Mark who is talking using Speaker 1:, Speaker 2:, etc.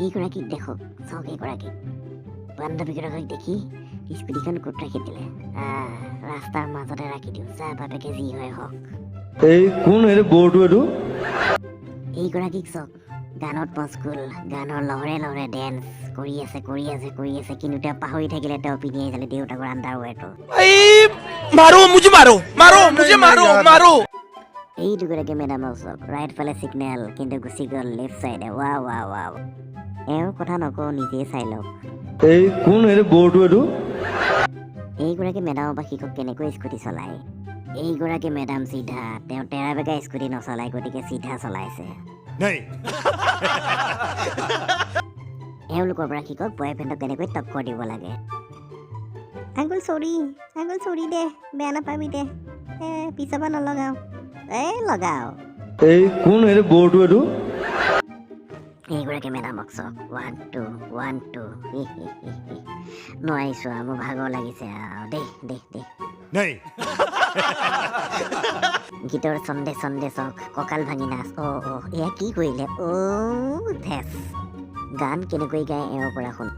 Speaker 1: এইগৰাকীক দেখক চাওক এইগৰাকীক বান্ধৱীগৰাকীক দেখি স্কুটিখন ক'ত ৰাখি দিলে ৰাস্তাৰ মাজতে ৰাখি দিওঁ যা বাপেকে যি হয় হওক
Speaker 2: এই কোন এই বৰটো এইটো
Speaker 1: এইগৰাকীক চাওক গানত মস্কুল গানৰ লহৰে লহৰে ডেন্স কৰি আছে কিন্তু তেওঁ পাহৰি থাকিলে তেওঁ পিন্ধি আহিছিলে দেউতাকৰ আণ্ডাৰৱেৰটো এই দুগৰাকী মেডামক চাওক ৰাইট ফালে ছিগনেল কিন্তু গুচি গ'ল লেফ্ট চাইডে ৱাও এওঁৰ কথা নকওঁ নিজেই চাই লওক
Speaker 2: এই কোন এই বৰটো এইটো
Speaker 1: এইগৰাকী মেডামৰ পৰা শিকক কেনেকৈ স্কুটি চলায় এইগৰাকী মেডাম চিধা তেওঁ টেৰা বেকা স্কুটি নচলায় গতিকে চিধা চলাইছে এওঁলোকৰ পৰা শিকক বয়ফ্ৰেণ্ডক কেনেকৈ টক্কৰ দিব লাগে আংকুল চৰি দে বেয়া নাপাবি দে পিছৰ পৰা নলগাওঁ লগাওঁ
Speaker 2: এই কোন এই বৰটো এইটো
Speaker 1: এইগৰাকী মেডামক চাওক 1 2 1 2 নোৱাৰিছো মোৰ ভাগৰ লাগিছে আৰু দে গীতৰ চন্দে চাওক কঁকাল ভাঙি নাচ এয়া কি কৰিলে ধেচ গান কেনেকৈ গায় এওঁৰ পৰা শুন